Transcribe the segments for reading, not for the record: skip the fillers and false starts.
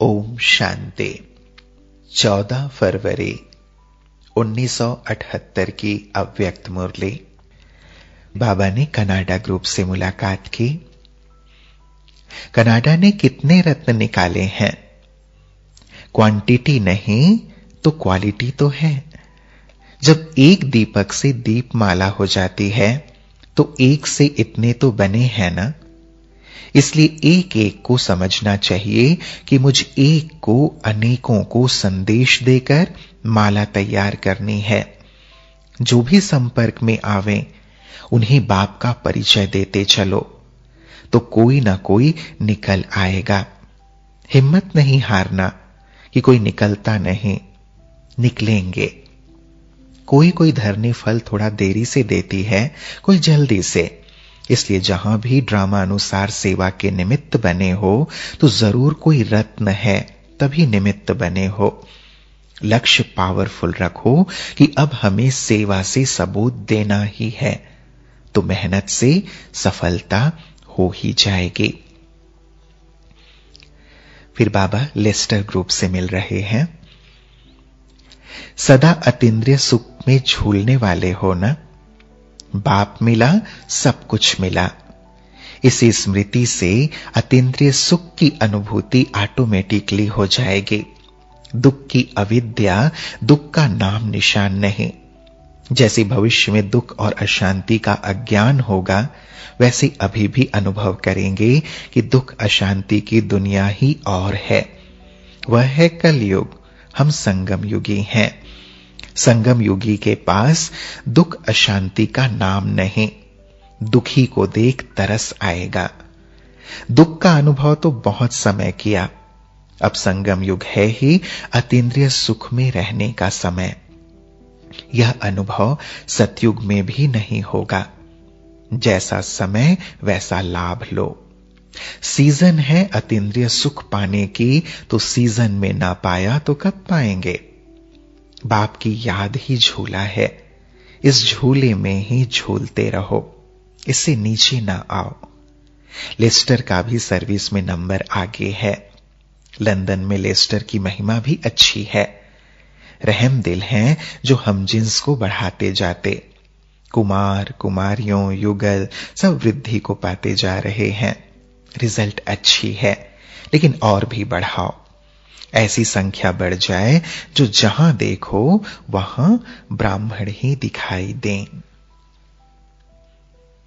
ओम शांति। 14 फरवरी 1978 की अव्यक्त मुरली। बाबा ने कनाडा ग्रुप से मुलाकात की। कनाडा ने कितने रत्न निकाले हैं? क्वांटिटी नहीं तो क्वालिटी तो है। जब एक दीपक से दीपमाला हो जाती है तो एक से इतने तो बने हैं ना। इसलिए एक एक को समझना चाहिए कि मुझ एक को अनेकों को संदेश देकर माला तैयार करनी है। जो भी संपर्क में आवे उन्हें बाप का परिचय देते चलो तो कोई ना कोई निकल आएगा। हिम्मत नहीं हारना कि कोई निकलता नहीं, निकलेंगे। कोई कोई धरनी फल थोड़ा देरी से देती है, कोई जल्दी से। इसलिए जहां भी ड्रामा अनुसार सेवा के निमित्त बने हो तो जरूर कोई रत्न है, तभी निमित्त बने हो। लक्ष्य पावरफुल रखो कि अब हमें सेवा से सबूत देना ही है, तो मेहनत से सफलता हो ही जाएगी। फिर बाबा लेस्टर ग्रुप से मिल रहे हैं। सदा अतीन्द्रिय सुख में झूलने वाले हो ना। बाप मिला, सब कुछ मिला। इसी स्मृति से अतीन्द्रिय सुख की अनुभूति ऑटोमेटिकली हो जाएगी। दुख की अविद्या, दुख का नाम निशान नहीं। जैसे भविष्य में दुख और अशांति का अज्ञान होगा, वैसे अभी भी अनुभव करेंगे कि दुख अशांति की दुनिया ही और है। वह है कलयुग, हम संगम युगी हैं। संगम युगी के पास दुख अशांति का नाम नहीं। दुखी को देख तरस आएगा। दुख का अनुभव तो बहुत समय किया, अब संगम युग है ही अतीन्द्रिय सुख में रहने का समय। यह अनुभव सतयुग में भी नहीं होगा। जैसा समय वैसा लाभ लो। सीजन है अतीन्द्रिय सुख पाने की, तो सीजन में ना पाया तो कब पाएंगे? बाप की याद ही झूला है, इस झूले में ही झूलते रहो, इससे नीचे ना आओ। लेस्टर का भी सर्विस में नंबर आगे है। लंदन में लेस्टर की महिमा भी अच्छी है। रहम दिल हैं जो हम जिन्स को बढ़ाते जाते। कुमार कुमारियों युगल सब वृद्धि को पाते जा रहे हैं। रिजल्ट अच्छी है, लेकिन और भी बढ़ाओ। ऐसी संख्या बढ़ जाए जो जहां देखो वहां ब्राह्मण ही दिखाई दें।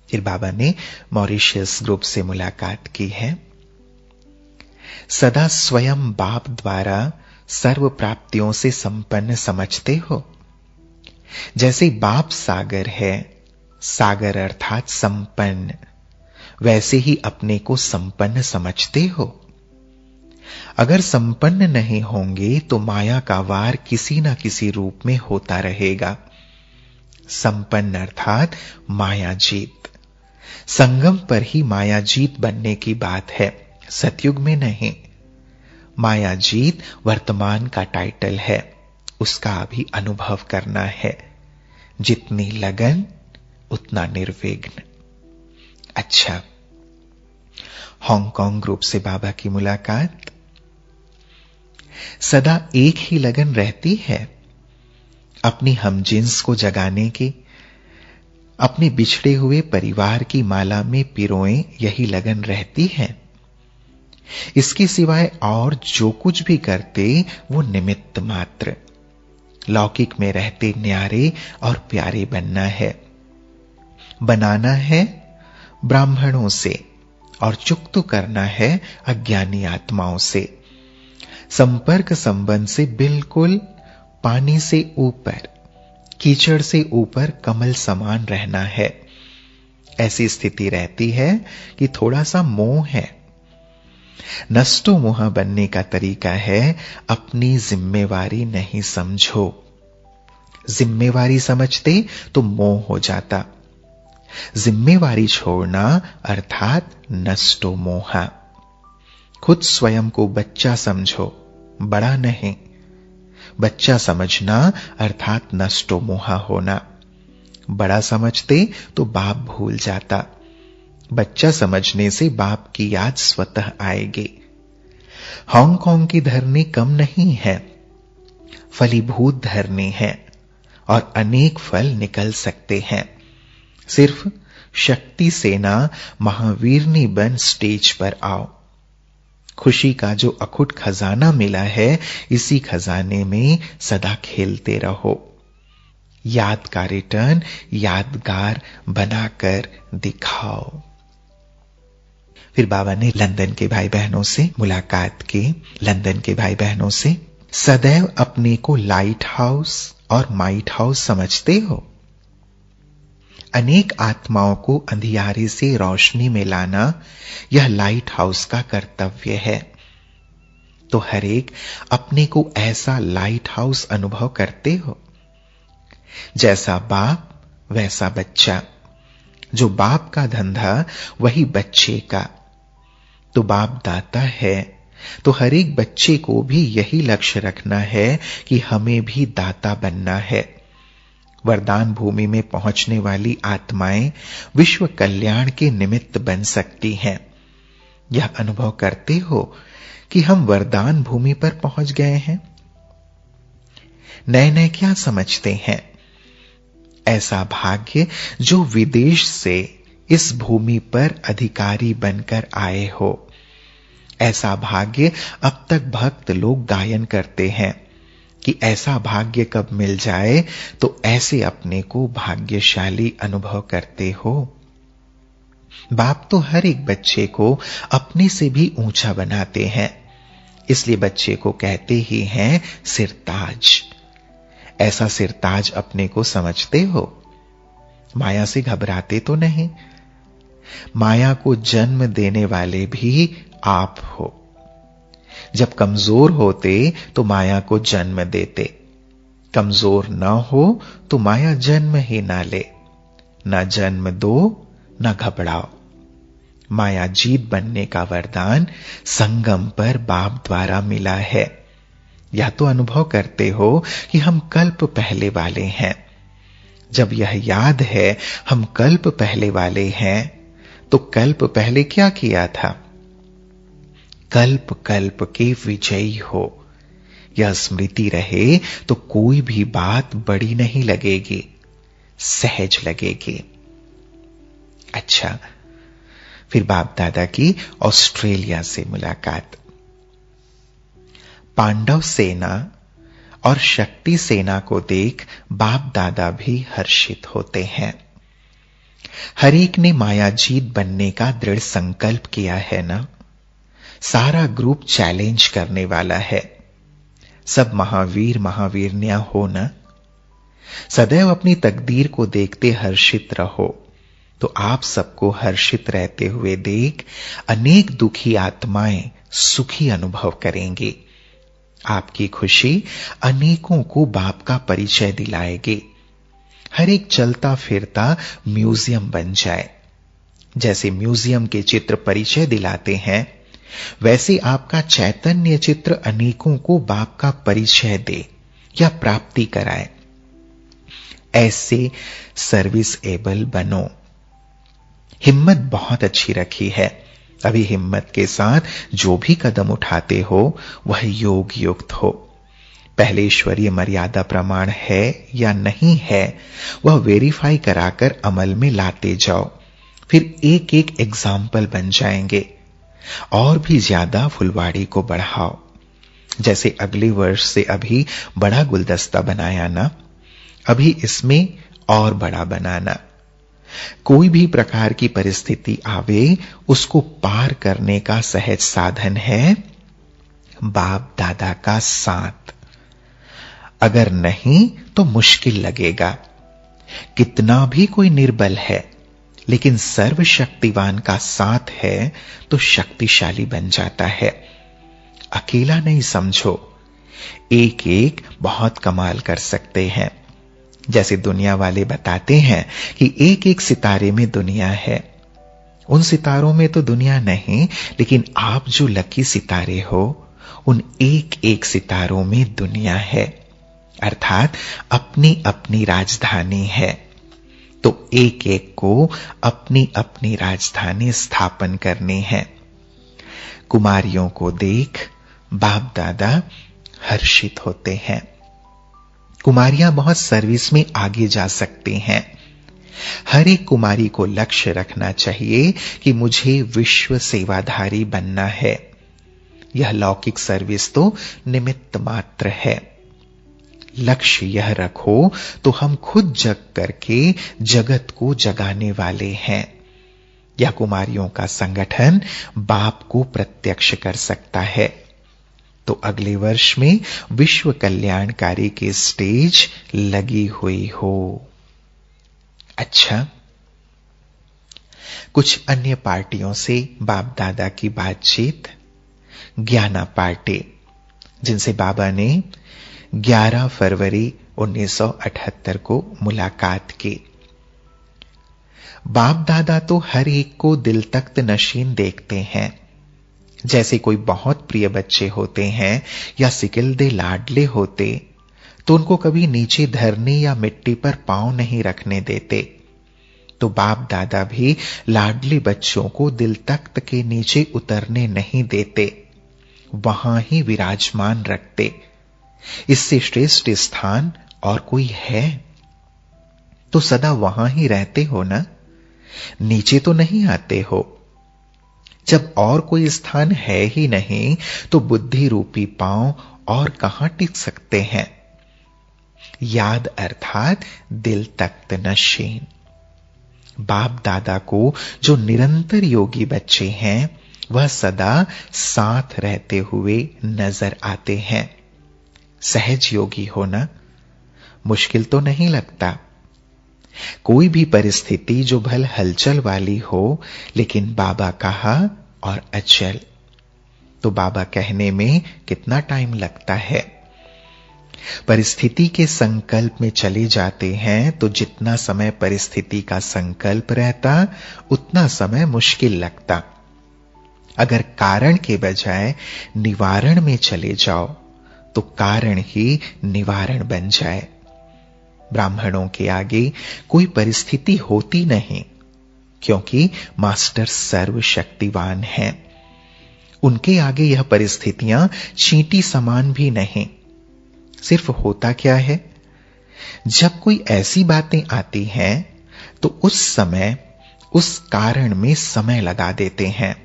फिर बाबा ने मॉरिशस ग्रुप से मुलाकात की है। सदा स्वयं बाप द्वारा सर्व प्राप्तियों से संपन्न समझते हो। जैसे बाप सागर है, सागर अर्थात संपन्न, वैसे ही अपने को संपन्न समझते हो। अगर संपन्न नहीं होंगे तो माया का वार किसी न किसी रूप में होता रहेगा। संपन्न अर्थात माया जीत। संगम पर ही माया जीत बनने की बात है, सतयुग में नहीं। माया जीत वर्तमान का टाइटल है, उसका अभी अनुभव करना है। जितनी लगन उतना निर्विघ्न। अच्छा, हांगकांग ग्रुप से बाबा की मुलाकात। सदा एक ही लगन रहती है, अपनी हमजिन्स को जगाने की। अपने बिछड़े हुए परिवार की माला में पिरोएं, यही लगन रहती है। इसके सिवाय और जो कुछ भी करते वो निमित्त मात्र। लौकिक में रहते न्यारे और प्यारे बनना है। बनाना है ब्राह्मणों से और चुक्त करना है अज्ञानी आत्माओं से। संपर्क संबंध से बिल्कुल पानी से ऊपर, कीचड़ से ऊपर कमल समान रहना है। ऐसी स्थिति रहती है कि थोड़ा सा मोह है। नष्टो मोह बनने का तरीका है अपनी जिम्मेवारी नहीं समझो। जिम्मेवारी समझते तो मोह हो जाता। जिम्मेवारी छोड़ना अर्थात नष्टो मोहा। खुद स्वयं को बच्चा समझो, बड़ा नहीं। बच्चा समझना अर्थात नष्टो मोहा होना। बड़ा समझते तो बाप भूल जाता। बच्चा समझने से बाप की याद स्वतः आएगी। हांगकांग की धरनी कम नहीं है, फलीभूत धरनी है और अनेक फल निकल सकते हैं। सिर्फ शक्ति सेना महावीरनी बन स्टेज पर आओ। खुशी का जो अखुट खजाना मिला है, इसी खजाने में सदा खेलते रहो। याद का रिटर्न यादगार बनाकर दिखाओ। फिर बाबा ने लंदन के भाई बहनों से मुलाकात की। लंदन के भाई बहनों से, सदैव अपने को लाइट हाउस और माइट हाउस समझते हो। अनेक आत्माओं को अंधियारे से रोशनी में लाना यह लाइट हाउस का कर्तव्य है। तो हर एक अपने को ऐसा लाइट हाउस अनुभव करते हो। जैसा बाप वैसा बच्चा। जो बाप का धंधा वही बच्चे का। तो बाप दाता है, तो हर एक बच्चे को भी यही लक्ष्य रखना है कि हमें भी दाता बनना है। वरदान भूमि में पहुंचने वाली आत्माएं विश्व कल्याण के निमित्त बन सकती हैं। यह अनुभव करते हो कि हम वरदान भूमि पर पहुंच गए हैं। नए नए क्या समझते हैं? ऐसा भाग्य जो विदेश से इस भूमि पर अधिकारी बनकर आए हो। ऐसा भाग्य अब तक भक्त लोग गायन करते हैं कि ऐसा भाग्य कब मिल जाए तो ऐसे अपने को भाग्यशाली अनुभव करते हो। बाप तो हर एक बच्चे को अपने से भी ऊंचा बनाते हैं, इसलिए बच्चे को कहते ही हैं सिरताज। ऐसा सिरताज अपने को समझते हो? माया से घबराते तो नहीं। माया को जन्म देने वाले भी आप हो। जब कमजोर होते तो माया को जन्म देते, कमजोर न हो तो माया जन्म ही ना ले। ना जन्म दो ना घबराओ। माया जीत बनने का वरदान संगम पर बाप द्वारा मिला है। यह तो अनुभव करते हो कि हम कल्प पहले वाले हैं। जब यह याद है हम कल्प पहले वाले हैं, तो कल्प पहले क्या किया था? कल्प कल्प के विजयी हो। यह स्मृति रहे तो कोई भी बात बड़ी नहीं लगेगी, सहज लगेगी। अच्छा, फिर बाप दादा की ऑस्ट्रेलिया से मुलाकात। पांडव सेना और शक्ति सेना को देख बाप दादा भी हर्षित होते हैं। हर एक ने माया जीत बनने का दृढ़ संकल्प किया है ना। सारा ग्रुप चैलेंज करने वाला है। सब महावीर महावीरनियां हो ना। सदैव अपनी तकदीर को देखते हर्षित रहो, तो आप सबको हर्षित रहते हुए देख अनेक दुखी आत्माएं सुखी अनुभव करेंगी। आपकी खुशी अनेकों को बाप का परिचय दिलाएगी। हर एक चलता फिरता म्यूजियम बन जाए। जैसे म्यूजियम के चित्र परिचय दिलाते हैं, वैसे आपका चैतन्य चित्र अनेकों को बाप का परिचय दे या प्राप्ति कराए। ऐसे सर्विस एबल बनो। हिम्मत बहुत अच्छी रखी है। अभी हिम्मत के साथ जो भी कदम उठाते हो वह योग युक्त हो। पहले ईश्वरीय मर्यादा प्रमाण है या नहीं है, वह वेरीफाई कराकर अमल में लाते जाओ। फिर एक एक एग्जाम्पल बन जाएंगे। और भी ज्यादा फुलवाड़ी को बढ़ाओ। जैसे अगले वर्ष से अभी बड़ा गुलदस्ता बनाया ना, अभी इसमें और बड़ा बनाना। कोई भी प्रकार की परिस्थिति आवे, उसको पार करने का सहज साधन है बाप दादा का साथ। अगर नहीं तो मुश्किल लगेगा। कितना भी कोई निर्बल है, लेकिन सर्वशक्तिवान का साथ है तो शक्तिशाली बन जाता है। अकेला नहीं समझो, एक एक बहुत कमाल कर सकते हैं। जैसे दुनिया वाले बताते हैं कि एक एक सितारे में दुनिया है। उन सितारों में तो दुनिया नहीं, लेकिन आप जो लकी सितारे हो, उन एक एक सितारों में दुनिया है। अर्थात अपनी अपनी राजधानी है। तो एक एक को अपनी अपनी राजधानी स्थापन करनी है। कुमारियों को देख बाप दादा हर्षित होते हैं। कुमारियां बहुत सर्विस में आगे जा सकती हैं। हर एक कुमारी को लक्ष्य रखना चाहिए कि मुझे विश्व सेवाधारी बनना है। यह लौकिक सर्विस तो निमित्त मात्र है। लक्ष्य यह रखो तो हम खुद जग करके जगत को जगाने वाले हैं। यह कुमारियों का संगठन बाप को प्रत्यक्ष कर सकता है। तो अगले वर्ष में विश्व कल्याणकारी की स्टेज लगी हुई हो। अच्छा, कुछ अन्य पार्टियों से बाप दादा की बातचीत। ज्ञाना पार्टी, जिनसे बाबा ने 11 फरवरी 1978 को मुलाकात की। बाप दादा तो हर एक को दिल तख्त नशीन देखते हैं। जैसे कोई बहुत प्रिय बच्चे होते हैं या सिकिलदे लाडले होते तो उनको कभी नीचे धरने या मिट्टी पर पांव नहीं रखने देते। तो बाप दादा भी लाडले बच्चों को दिल तख्त के नीचे उतरने नहीं देते, वहां ही विराजमान रखते। इससे श्रेष्ठ स्थान और कोई है? तो सदा वहां ही रहते हो ना, नीचे तो नहीं आते हो। जब और कोई स्थान है ही नहीं तो बुद्धि रूपी पांव और कहां टिक सकते हैं? याद अर्थात दिल तख्त नशीन। बाप दादा को जो निरंतर योगी बच्चे हैं वह सदा साथ रहते हुए नजर आते हैं। सहज योगी होना मुश्किल तो नहीं लगता। कोई भी परिस्थिति जो भल हलचल वाली हो, लेकिन बाबा कहा और अचल, तो बाबा कहने में कितना टाइम लगता है। परिस्थिति के संकल्प में चले जाते हैं तो जितना समय परिस्थिति का संकल्प रहता उतना समय मुश्किल लगता। अगर कारण के बजाय निवारण में चले जाओ तो कारण ही निवारण बन जाए। ब्राह्मणों के आगे कोई परिस्थिति होती नहीं, क्योंकि मास्टर सर्वशक्तिवान हैं। उनके आगे यह परिस्थितियां चींटी समान भी नहीं। सिर्फ होता क्या है, जब कोई ऐसी बातें आती हैं तो उस समय उस कारण में समय लगा देते हैं।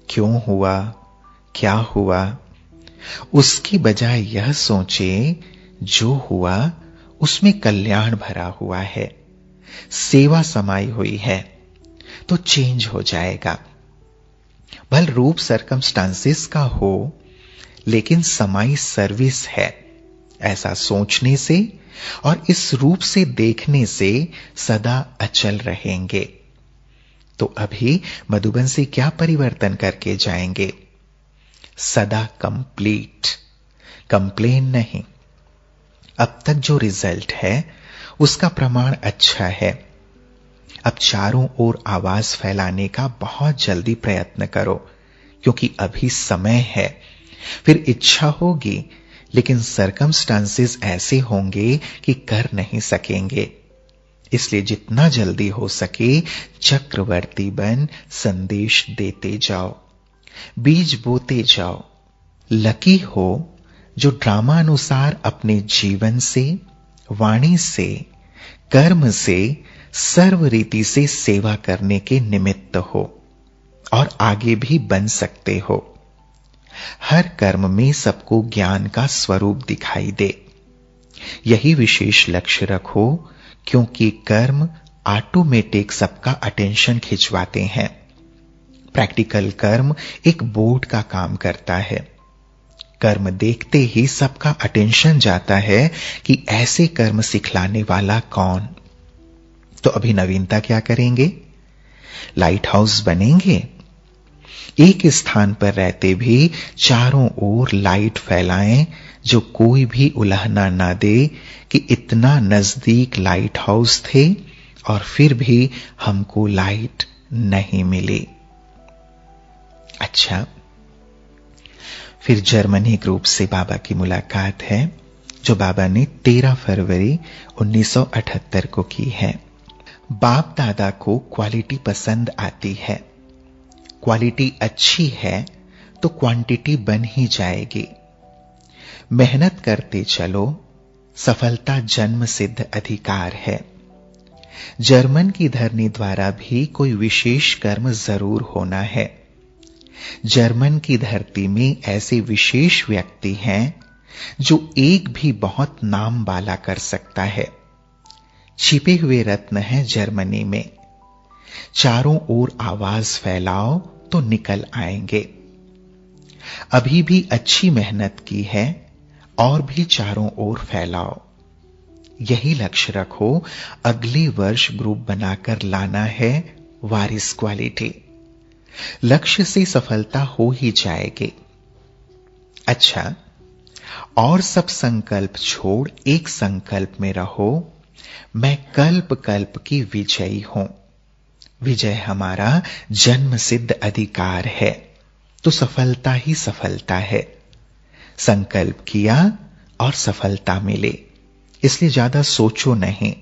क्यों हुआ, क्या हुआ, उसकी बजाय यह सोचे जो हुआ उसमें कल्याण भरा हुआ है, सेवा समाई हुई है, तो चेंज हो जाएगा। भल रूप सर्कमस्टांसेस का हो, लेकिन समाई सर्विस है, ऐसा सोचने से और इस रूप से देखने से सदा अचल रहेंगे। तो अभी मधुबन से क्या परिवर्तन करके जाएंगे? सदा कंप्लीट, कंप्लेन नहीं। अब तक जो रिजल्ट है उसका प्रमाण अच्छा है। अब चारों ओर आवाज फैलाने का बहुत जल्दी प्रयत्न करो, क्योंकि अभी समय है। फिर इच्छा होगी, लेकिन सर्कमस्टांसेस ऐसे होंगे कि कर नहीं सकेंगे। इसलिए जितना जल्दी हो सके चक्रवर्ती बन संदेश देते जाओ, बीज बोते जाओ। लकी हो जो ड्रामा अनुसार अपने जीवन से, वाणी से, कर्म से, सर्व रीति से सेवा करने के निमित्त हो और आगे भी बन सकते हो। हर कर्म में सबको ज्ञान का स्वरूप दिखाई दे, यही विशेष लक्ष्य रखो, क्योंकि कर्म ऑटोमेटिक सबका अटेंशन खिंचवाते हैं। प्रैक्टिकल कर्म एक बोर्ड का काम करता है। कर्म देखते ही सबका अटेंशन जाता है कि ऐसे कर्म सिखलाने वाला कौन। तो अभी नवीनता क्या करेंगे? लाइट हाउस बनेंगे। एक स्थान पर रहते भी चारों ओर लाइट फैलाएं, जो कोई भी उल्हना ना दे कि इतना नजदीक लाइट हाउस थे और फिर भी हमको लाइट नहीं मिली। अच्छा, फिर जर्मनी ग्रुप से बाबा की मुलाकात है, जो बाबा ने 13 फरवरी 1978 को की है। बाप दादा को क्वालिटी पसंद आती है। क्वालिटी अच्छी है तो क्वांटिटी बन ही जाएगी। मेहनत करते चलो, सफलता जन्म सिद्ध अधिकार है। जर्मन की धरनी द्वारा भी कोई विशेष कर्म जरूर होना है। जर्मन की धरती में ऐसे विशेष व्यक्ति हैं जो एक भी बहुत नाम वाला कर सकता है। छिपे हुए रत्न हैं जर्मनी में। चारों ओर आवाज फैलाओ तो निकल आएंगे। अभी भी अच्छी मेहनत की है और भी चारों ओर फैलाओ। यही लक्ष्य रखो। अगले वर्ष ग्रुप बनाकर लाना है वारिस क्वालिटी। लक्ष्य से सफलता हो ही जाएगी। अच्छा, और सब संकल्प छोड़ एक संकल्प में रहो, मैं कल्प कल्प की विजयी हूं। विजय हमारा जन्म सिद्ध अधिकार है, तो सफलता ही सफलता है। संकल्प किया और सफलता मिले, इसलिए ज्यादा सोचो नहीं।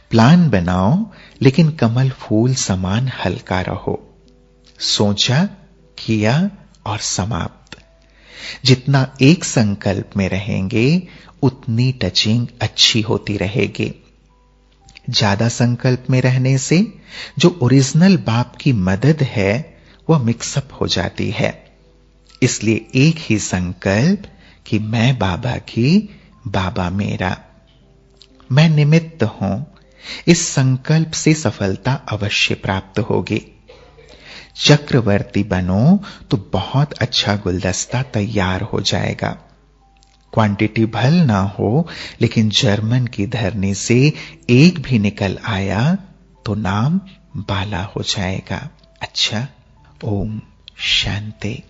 प्लान बनाओ लेकिन कमल फूल समान हल्का रहो। सोचा, किया और समाप्त। जितना एक संकल्प में रहेंगे उतनी टचिंग अच्छी होती रहेगी। ज्यादा संकल्प में रहने से जो ओरिजिनल बाप की मदद है वह मिक्सअप हो जाती है। इसलिए एक ही संकल्प कि मैं बाबा की, बाबा मेरा, मैं निमित्त हूं। इस संकल्प से सफलता अवश्य प्राप्त होगी। चक्रवर्ती बनो तो बहुत अच्छा गुलदस्ता तैयार हो जाएगा। क्वांटिटी भल ना हो, लेकिन जर्मन की धरनी से एक भी निकल आया तो नाम बाला हो जाएगा। अच्छा, ओम शांति।